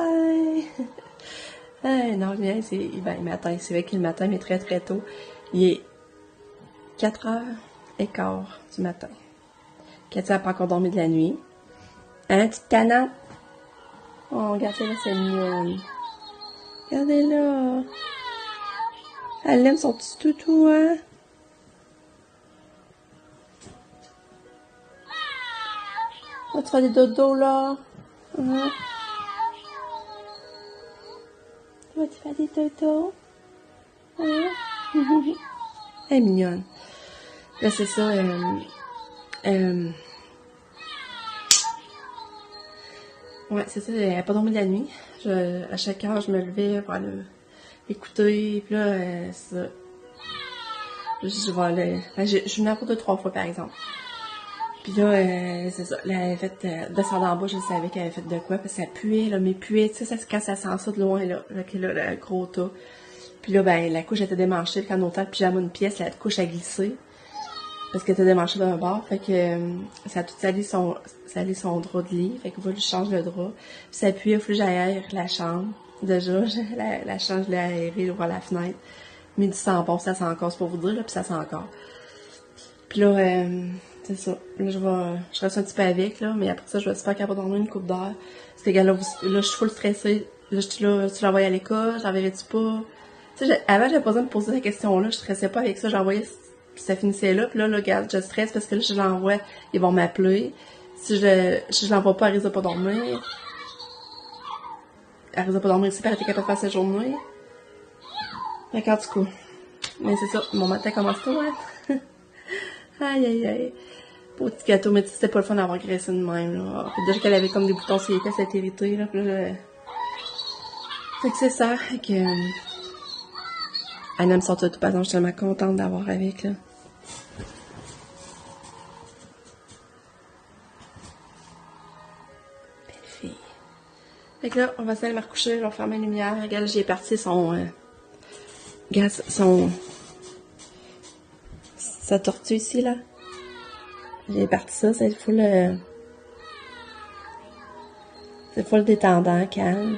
matin! Non, bien, ben, matin, c'est vrai que le matin, mais très très tôt. Il est 4h15 du matin. Cathy n'a pas encore dormi de la nuit. Hein, petite canette? Oh, regardez-la, c'est mignonne. Regardez-là. Elle aime son petit toutou, hein? Oh, tu fais des dodos, là? Hein? Tu fais des dodos? Hein? Elle est mignonne. Là, c'est ça, ouais, c'est ça, elle n'a pas dormi de la nuit. À chaque heure, je me levais pour aller l'écouter, puis là, c'est ça. Je vais aller... je suis venue à court de 3 fois, par exemple. Puis là, c'est ça, là, elle avait fait... descendre en bas, je savais qu'elle avait fait de quoi, parce que ça puait, là, mais puait, tu sais, quand ça sent ça de loin, là, le gros tas. Puis là, ben, la couche était démanchée, puis quand on ouvert le pyjama une pièce, la couche a glissé. Parce qu'elle était démanchée d'un bord, fait que ça a tout sali son drap de lit, fait qu'il va lui changer le drap. Puis ça appuie, il faut que j'aère la chambre. Déjà, la chambre, je l'ai aérée, ouvert la fenêtre. Mais du tampon, ça sent encore, c'est pour vous dire, là, puis ça sent encore. Puis là, c'est ça. Là, je reste un petit peu avec, là, mais après ça, je vais super capable dormir une coupe d'heure. Parce que, là, je suis full stressée. Là, tu l'envoies à l'école, j'enverrais-tu pas? Tu sais, avant, j'avais pas besoin de poser cette question-là, je stressais pas avec ça, j'envoyais, puis ça finissait là, puis là, regarde, je stresse parce que là, si je l'envoie, ils vont m'appeler. Si je l'envoie pas, elle risque de pas dormir. Elle risque de pas dormir ici, puis elle était capable de faire sa journée. Fait qu'en tout cas, mais c'est ça, mon matin commence tôt, hein? Aïe, aïe, aïe. Beau petit gâteau, mais c'était pas le fun d'avoir graissé de même, là. Puis déjà qu'elle avait comme des boutons sur les fesses, elle était irritée, là, puis là, fait que c'est ça, fait que... elle aime sortir tout, par exemple, je suis tellement contente d'avoir avec, là. Belle fille. Fait que là, on va s'aller me recoucher, je vais fermer la lumière. Regarde, j'ai parti sa tortue ici, là. J'ai parti ça, c'est full détendant, calme.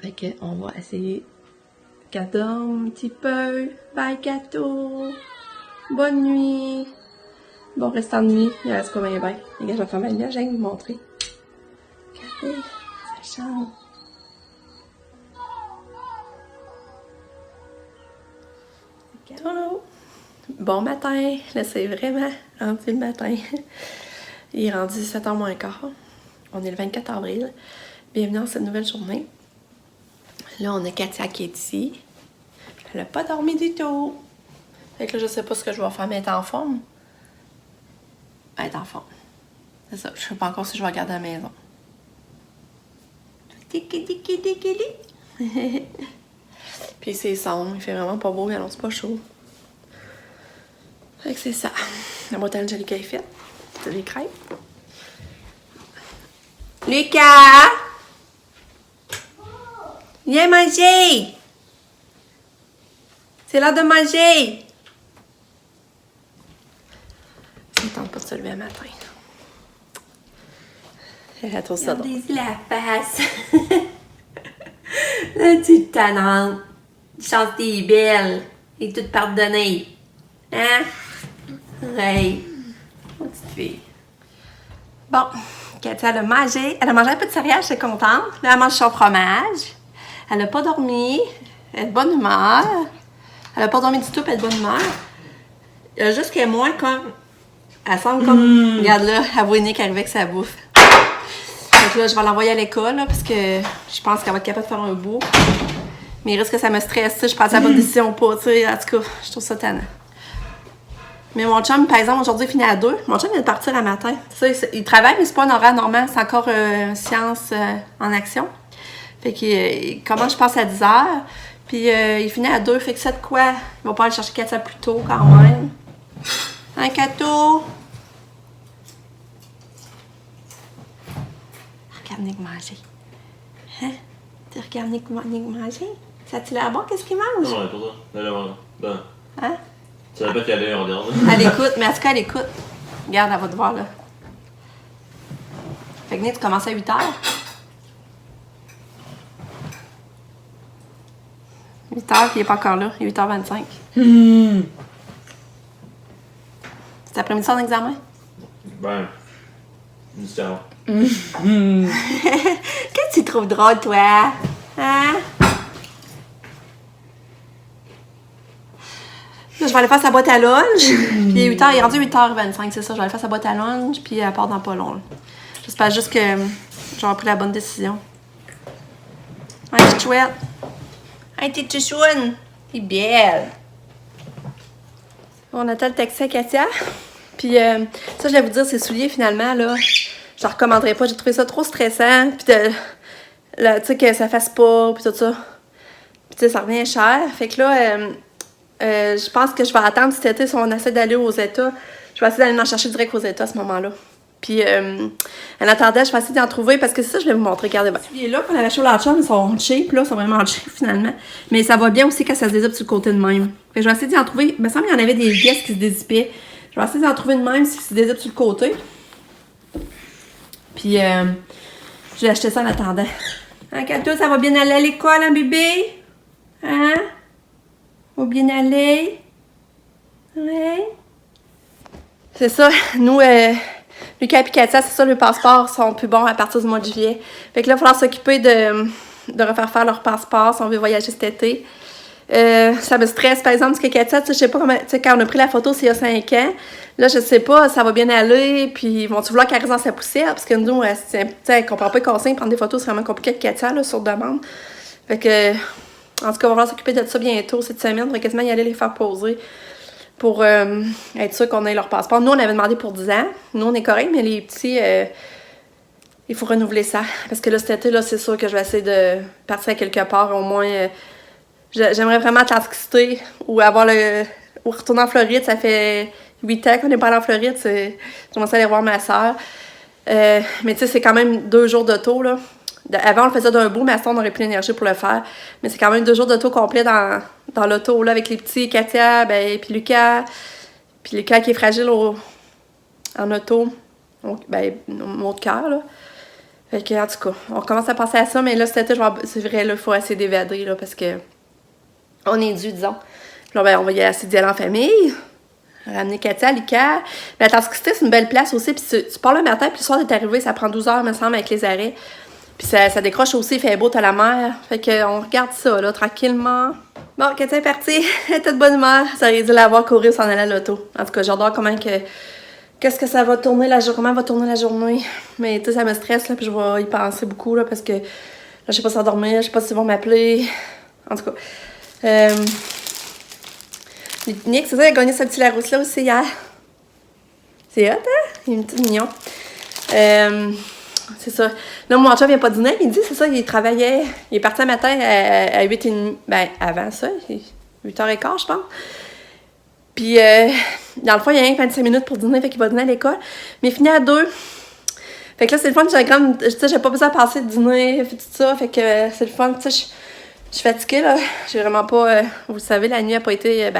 Fait que, on va essayer qu'elle dorme un petit peu. Bye, Cato! Bonne nuit! Bon restant de nuit, il reste combien bien? Regarde, je vais faire ma lumière, j'ai envie de vous montrer. Regardez, sa chambre. Hello! Bon matin! Là, c'est vraiment rendu le matin. Il est rendu 7h moins quart. On est le 24 avril. Bienvenue dans cette nouvelle journée. Là, on a Katia qui est ici. Elle n'a pas dormi du tout. Fait que là, je sais pas ce que je vais faire, mais elle est en forme. Elle est en forme. C'est ça. Je sais pas encore si je vais regarder à la maison. Puis c'est sombre. Il fait vraiment pas beau, mais alors c'est pas chaud. Fait que c'est ça. La boîte à Angelica est faite. C'est des crêpes. Lucas! Viens manger! C'est l'heure de manger! Ça ne tente pas de se lever le matin. Elle trouve ça drôle. Regardez-y la face! La petite tannante. Chance t'es belle. Et toute pardonnée. Hein? Ouais. Mon petite fille. Bon, Katia, elle a mangé. Elle a mangé un peu de céréales, je suis contente. Là, elle mange son fromage. Elle n'a pas dormi. Elle est de bonne humeur. Elle n'a pas dormi du tout, elle est de bonne humeur. Il y a juste qu'elle est moins comme... Elle semble comme... Regarde là, elle voit Nick arriver avec sa bouffe. Donc là, je vais l'envoyer à l'école, là, parce que je pense qu'elle va être capable de faire un bout. Mais il risque que ça me stresse, tu sais, je prends la bonne décision ou pas, tu sais. En tout cas, je trouve ça tannant. Mais mon chum, par exemple, aujourd'hui, il finit à 2. Mon chum vient de partir à matin. Tu sais, il travaille, mais c'est pas un horaire normal. C'est encore science en action. Fait qu'il commence, je pense, à 10h. Puis il finit à 2. Fait que ça de quoi? Il va pas aller chercher Katia plus tôt, quand même. Hein, Kato? Regarde Nick manger. Hein? Tu regardes Nick manger? Ça a-tu l'air bon? Qu'est-ce qu'il mange? Non, pas ça. Elle mange. Ben. Hein? Tu savais pas qu'elle allait regarder. Elle écoute, mais en tout cas, elle écoute. Regarde, elle va te voir, là. Fait que Nick, tu commences à 8h. 8h, puis il est pas encore là. Il est 8h25. C'est après-midi son examen? Ben, différent. Qu'est-ce que tu trouves drôle, toi? Hein? Là, je vais aller faire sa boîte à lunch. Puis il est rendu 8h25, c'est ça. Je vais aller faire sa boîte à lunch, puis elle part dans pas long. Là. J'espère juste que j'aurai pris la bonne décision. Hey, t'es chouette. Hey, t'es chouchoune. T'es belle. On attend le taxi à Katia. Puis ça, je voulais vous dire, ces souliers, finalement, là, je ne recommanderais pas. J'ai trouvé ça trop stressant. Puis tu sais, que ça fasse pas, puis tout ça. Puis tu sais, ça revient cher. Fait que là, je pense que je vais attendre cet été si on essaie d'aller aux États. Je vais essayer d'aller m'en chercher direct aux États à ce moment-là. Puis en attendant, je vais essayer d'en trouver parce que c'est ça, je vais vous montrer. Regardez bien. Celui là qu'on avait chez Lachum, ils sont cheap, là, ils sont vraiment cheap finalement. Mais ça va bien aussi quand ça se dézippe sur le côté de même. Fait que je vais essayer d'en trouver. Il me semble qu'il y en avait des guests qui se dézippaient. Je vais essayer d'en trouver de même si se dézippe sur le côté. Puis je vais acheter ça en attendant. Hein, Kato, ça va bien aller à l'école, hein, bébé? Hein? Va bien aller? Ouais? C'est ça, nous, Lucas et Katia, c'est ça, le passeport sont plus bons à partir du mois de juillet. Fait que là, il va falloir s'occuper de refaire faire leur passeport si on veut voyager cet été. Ça me stresse, par exemple, parce que Katia, je sais pas comment, tu sais, quand on a pris la photo, c'est il y a 5 ans. Là, je sais pas, ça va bien aller, puis ils vont-tu vouloir qu'elle reste dans sa poussière? Parce que nous, elle comprend pas les consignes, prendre des photos, c'est vraiment compliqué avec Katia, là, sur demande. Fait que, en tout cas, on va falloir s'occuper de ça bientôt, cette semaine. On va quasiment y aller les faire poser pour être sûr qu'on ait leur passeport. Nous, on avait demandé pour 10 ans. Nous, on est correct, mais les petits, il faut renouveler ça. Parce que là, cet été, là, c'est sûr que je vais essayer de partir à quelque part, au moins. J'aimerais vraiment Atlantic ou ou retourner en Floride. Ça fait 8 ans qu'on n'est pas allé en Floride. J'ai commencé à aller voir ma soeur. Mais tu sais, c'est quand même 2 jours d'auto, là. Avant, on le faisait d'un bout, mais à ce temps, on n'aurait plus l'énergie pour le faire. Mais c'est quand même 2 jours d'auto complet dans l'auto, là, avec les petits, Katia, puis Lucas. Puis Lucas qui est fragile en auto. Donc, mon cœur, là. Fait que, en tout cas, on commence à penser à ça, mais là, cet été, c'est vrai, là, il faut essayer d'évader, là, parce que on est dû, disons. Puis là, on va essayer d'y aller en famille. Ramener Katia, Lucas. Mais Atlantic-City, c'est une belle place aussi. Puis tu pars le matin, puis le soir d'être arrivé, ça prend 12 heures, me semble, avec les arrêts. Puis ça décroche aussi, il fait beau, t'as la mer. Fait qu'on regarde ça, là, tranquillement. Bon, Katia est partie. Elle était de bonne humeur. Ça aurait dû la voir courir s'en aller à l'auto. En tout cas, j'adore qu'est-ce que ça va tourner comment va tourner la journée. Mais tu sais, ça me stresse, là, puis je vais y penser beaucoup, là, parce que là, je sais pas si dormir, je sais pas s'ils vont m'appeler. En tout cas. Nick, c'est ça, il a gagné ce petit Larousse là aussi hier. C'est hot, hein? Il est un petit mignon. C'est ça. Là, mon chum vient pas dîner, il dit, c'est ça, il travaillait. Il est parti un matin à 8h30. Ben, avant ça, 8h15, je pense. Puis, dans le fond, il y a rien que 25 minutes pour dîner, fait qu'il va dîner à l'école. Mais il finit à 2. Fait que là, c'est le fun, j'ai pas besoin de passer de dîner, tout ça. Fait que c'est le fun, tu sais, je suis fatiguée, là. J'ai vraiment pas... vous le savez, la nuit a pas été...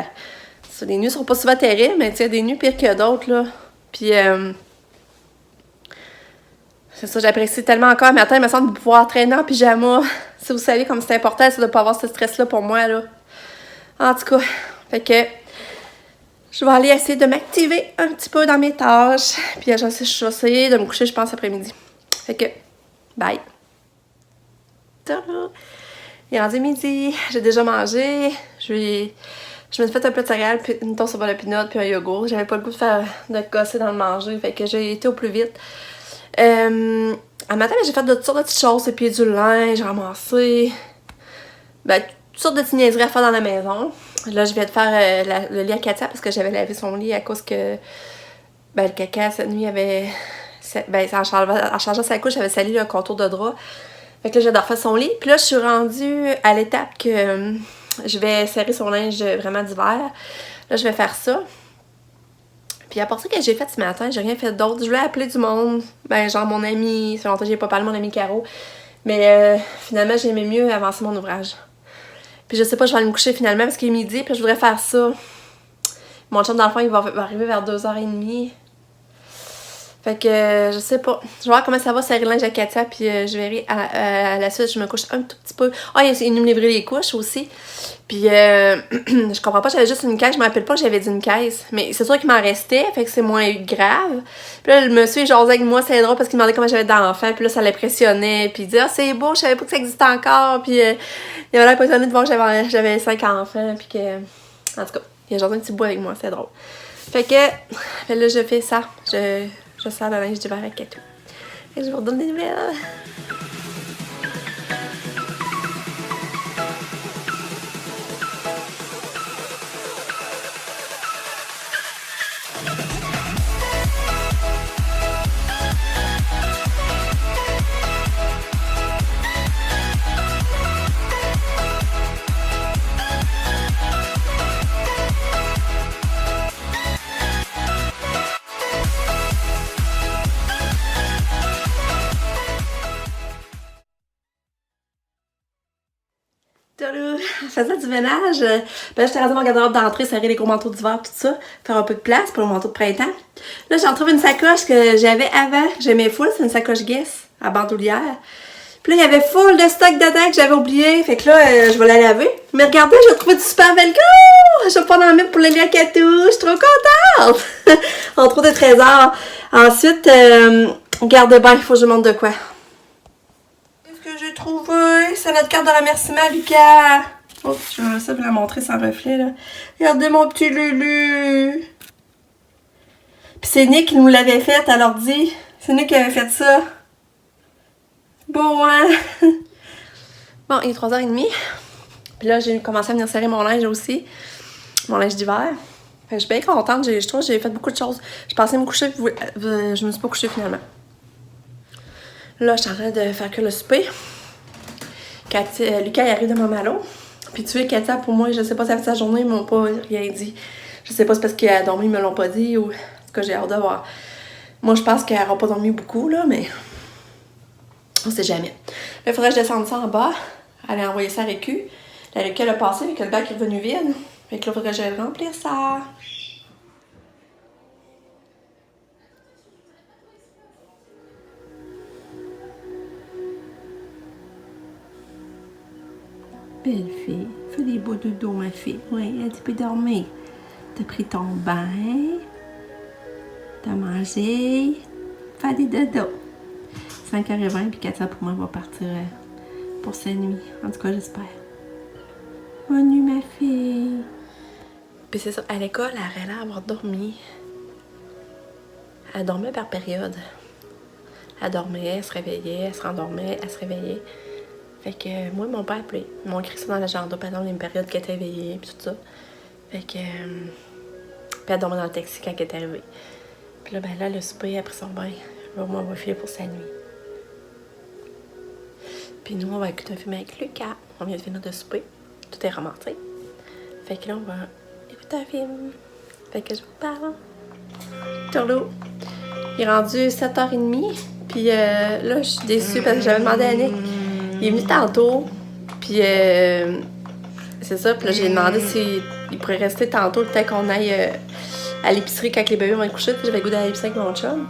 les nuits sont pas souvent terribles, mais tu sais, des nuits pires que d'autres, là. Puis, c'est ça, j'apprécie tellement encore. Mais matin, il me semble de pouvoir traîner en pyjama. Si vous savez comme c'est important, c'est de pas avoir ce stress-là pour moi, là. En tout cas, fait que... je vais aller essayer de m'activer un petit peu dans mes tâches. Puis, je vais essayer de me coucher, je pense, après-midi. Fait que, bye! Tada! Il est rendu midi, j'ai déjà mangé, je me suis fait un peu de céréales, puis une toast au beurre de pinot, puis un yogourt. J'avais pas le goût de gosser dans le manger, fait que j'ai été au plus vite. Un matin, j'ai fait toutes sortes de petites choses, et puis du linge, ramassé, toutes sortes de petites niaiseries à faire dans la maison. Là, je viens de faire le lit à Katia, parce que j'avais lavé son lit à cause que, le caca, cette nuit, avait... en changeant sa couche, j'avais sali le contour de drap. Fait que là, j'ai de refaire son lit. Puis là, je suis rendue à l'étape que je vais serrer son linge vraiment d'hiver. Là, je vais faire ça. Puis à part ça que j'ai fait ce matin, j'ai rien fait d'autre. Je voulais appeler du monde. Genre mon ami. Ça fait longtemps que j'ai pas parlé de mon ami Caro. Mais finalement, j'aimais mieux avancer mon ouvrage. Puis je sais pas, je vais aller me coucher finalement parce qu'il est midi. Puis je voudrais faire ça. Mon chum, dans le fond, il va arriver vers 2h30. Fait que je sais pas. Je vais voir comment ça va serrer le linge à Katia, puis je verrai à la suite. Je me couche un tout petit peu. Ah, il nous livrait les couches aussi. Puis je comprends pas, j'avais juste une caisse. Je me rappelle pas que j'avais dit une caisse. Mais c'est sûr qu'il m'en restait, fait que c'est moins grave. Puis là, le monsieur il jasait avec moi, c'est drôle parce qu'il me demandait comment j'avais d'enfants. Puis là, ça l'impressionnait. Puis il dit, ah, c'est beau, je savais pas que ça existait encore. Puis il avait l'air impressionné de voir que j'avais 5 enfants. Puis que. En tout cas, il a jasé un petit bout avec moi, c'est drôle. Fait que là, je fais ça. Je sers le linge d'hiver avec Katou. Et je vous redonne des nouvelles. Je faisais du ménage. Ben, j'étais rendue mon garde-robe d'entrée, serrer les gros manteaux d'hiver, tout ça. Faire un peu de place pour le manteau de printemps. Là, j'en trouve une sacoche que j'avais avant. J'aimais full, c'est une sacoche Guess à bandoulière. Puis là, il y avait full de stock dedans que j'avais oublié. Fait que là, je vais la laver. Mais regardez, j'ai trouvé du super velcro! Je vais pas en mettre pour le à Katou. Je suis trop contente! On trouve des trésors. Ensuite, regardez bien, il faut que je montre de quoi. Que j'ai trouvé, c'est notre carte de remerciement, Lucas. Oh, je vais ça vous la montrer sans reflet, là. Regardez mon petit Lulu. Puis c'est Nick qui nous l'avait fait à l'ordi. C'est Nick qui avait fait ça. Bon, hein? Bon, il est 3h30. Puis là, j'ai commencé à venir serrer mon linge aussi. Mon linge d'hiver. Fait que je suis bien contente. Je trouve que j'ai fait beaucoup de choses. Je pensais me coucher, puis je me suis pas couchée finalement. Là, je suis en train de faire que le souper. Lucas, il arrive de Montmalo. Puis tu sais, Katia, pour moi, je sais pas si ça fait sa journée, ils m'ont pas rien dit. Je sais pas si c'est parce qu'elle a dormi, ils me l'ont pas dit, ou en tout cas, j'ai hâte de voir. Moi, je pense qu'elle aura pas dormi beaucoup, là, mais on sait jamais. Là, il faudrait que je descende ça en bas, aller envoyer ça à Récu. La Récu, elle a passé, mais que le bac est revenu vide. Fait que là, il faudrait que j'aille remplir ça. Belle fille, fais des beaux dodos, ma fille. Oui, tu peux dormir. T'as pris ton bain, t'as mangé, fais des dodos. 5h20, puis Katia, pour moi, va partir pour sa nuit. En tout cas, j'espère. Bonne nuit, ma fille. Puis c'est ça, à l'école, elle aurait l'air d'avoir dormi. Elle dormait par période. Elle dormait, elle se réveillait, elle se rendormait, elle se réveillait. Fait que moi, mon père appelé. Ils m'ont écrit ça dans l'agenda, par exemple, une période qu'elle était éveillée, puis tout ça. Fait que. Puis elle dormait dans le taxi quand elle est arrivée. Puis là, ben là, le souper, après son bain, moi, on va filer pour sa nuit. Puis nous, on va écouter un film avec Lucas. On vient de finir de souper. Tout est remonté. Fait que là, on va écouter un film. Fait que je vous parle. Tourlou. Il est rendu 7h30. Puis là, je suis déçue parce que j'avais demandé à Nick. Il est venu tantôt, puis c'est ça, puis là j'ai demandé s'il pourrait rester tantôt le temps qu'on aille à l'épicerie quand les bébés vont être couchés, puis j'avais le goût d'aller à l'épicerie avec mon chum.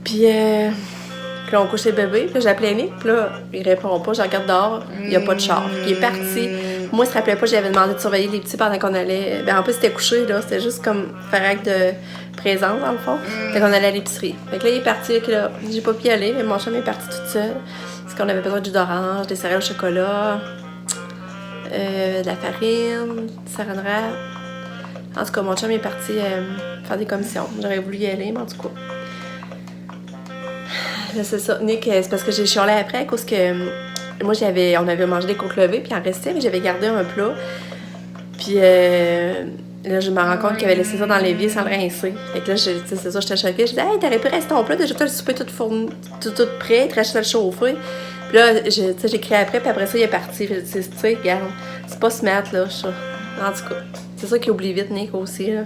Puis là on couche les bébés, puis là j'ai appelé Nick, puis là il répond pas, je regarde dehors, il y a pas de char. Il est parti. Moi il se rappelait pas, j'avais demandé de surveiller les petits pendant qu'on allait. Ben en plus c'était couché là, c'était juste comme faire acte de présence dans le fond. Fait qu'on allait à l'épicerie. Fait que là il est parti, que là, j'ai pas pu y aller, mais mon chum est parti toute seule. Parce qu'on avait besoin de jus d'orange, des céréales au chocolat, de la farine, du saran wrap. En tout cas, mon chum est parti faire des commissions. J'aurais voulu y aller, mais en tout cas. Là, c'est ça. Nick, c'est parce que j'ai chialé après à cause que moi, on avait mangé des côtes levées, puis il en restait, mais j'avais gardé un plat. Puis là, je me rends compte qu'il avait laissé ça dans l'évier sans le rincer. Fait que là, c'est ça, j'étais choquée. Je dis, hey, t'aurais pu rester ton plat, déjà, t'as le souper tout fourni, tout prêt, tu restes à le chauffer. Puis là, j'ai crié après, puis après ça, il est parti. Fait que, tu sais, regarde, c'est pas se mettre, là, ça. En tout cas, c'est ça qui oublie vite, Nick, aussi, là.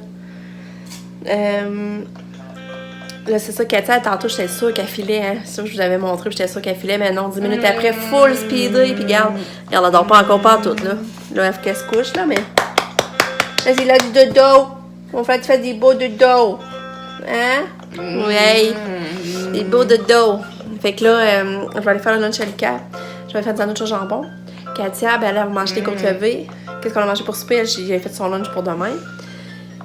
Là, c'est ça, Katia, tantôt, j'étais sûre qu'elle filait, hein. C'est sûr que je vous avais montré, puis j'étais sûre qu'elle filait, mais non, 10 minutes après, full speedé, puis regarde, elle dort pas encore pas toute, là. Là, qu'elle se couche, là, mais. Là, c'est là du dodo. Mon frère, tu fais des beaux dodo. Hein? Ouais. Les beaux dodo. Fait que là, je vais aller faire le lunch à Lucas. Je vais faire des sandwichs au jambon. Katia, ben elle va manger des côtes levées. Qu'est-ce qu'on a mangé pour souper? J'ai fait son lunch pour demain.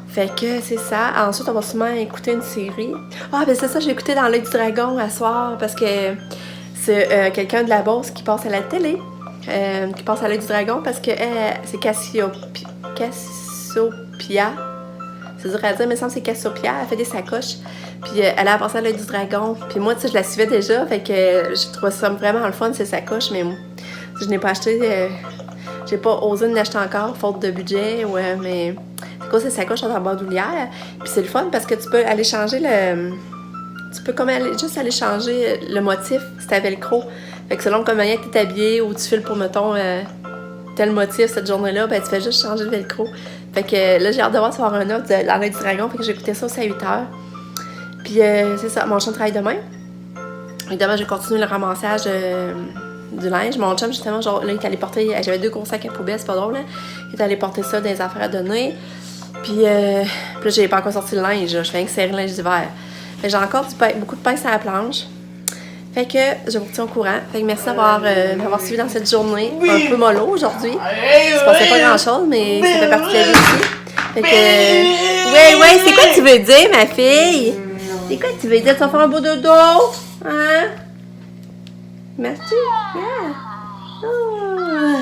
Fait que c'est ça. Ensuite, on va sûrement écouter une série. Ah, ben c'est ça, j'ai écouté Dans l'œil du dragon à soir parce que c'est quelqu'un de la Beauce qui passe à la télé. Qui passe à l'œil du dragon parce que c'est Cassiopeia. C'est dur à dire, mais il me semble que c'est Cassiopeia. Elle fait des sacoches. Puis elle a passé à l'œil du dragon. Puis moi, tu sais, je la suivais déjà. Fait que je trouvais ça vraiment le fun, ces sacoches. Mais je n'ai pas acheté. J'ai pas osé en acheter encore, faute de budget. Ouais, mais c'est quoi ces sacoches sont en bandoulière. Puis c'est le fun parce que tu peux aller changer le. Tu peux comme juste aller changer le motif si t'as velcro. Fait que selon comment t'es habillé ou tu files pour, mettons, tel motif cette journée-là, ben tu fais juste changer le velcro. Fait que là, j'ai hâte de voir un autre de l'Arrêt du Dragon. Fait que j'ai écouté ça aussi à 8h. Puis c'est ça, mon chum travaille demain. Évidemment, j'ai continué le ramassage du linge. Mon chum, justement, genre, là, il est allé porter. J'avais 2 gros sacs à poubelle, c'est pas drôle, là. Il est allé porter ça dans les affaires à donner. Puis là, j'ai pas encore sorti le linge, là. Je fais rien que serrer le linge d'hiver. Fait que j'ai encore beaucoup de pince à la planche. Fait que je vous tiens au courant. Fait que merci d'avoir suivi dans cette journée. Un peu mollo aujourd'hui. Il se passait pas grand-chose, mais ça fait partie de la vie aussi. Fait que. Ouais, c'est quoi que tu veux dire, ma fille? C'est quoi que tu veux dire? Tu vas faire un beau dodo? Hein? Merci. Yeah. Oh.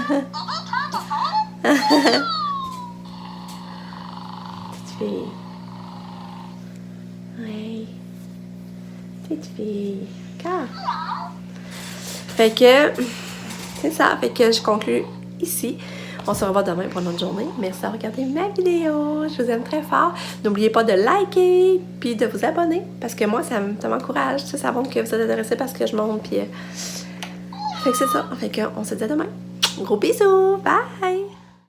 Petite fille. Ouais. Petite fille. Car. Fait que, c'est ça. Fait que je conclue ici. On se revoit demain pour notre journée. Merci d'avoir regardé ma vidéo. Je vous aime très fort. N'oubliez pas de liker puis de vous abonner parce que moi, ça m'encourage. Ça montre que vous êtes intéressés par ce que je montre. Puis, fait que c'est ça. Fait qu'on se dit à demain. Gros bisous. Bye!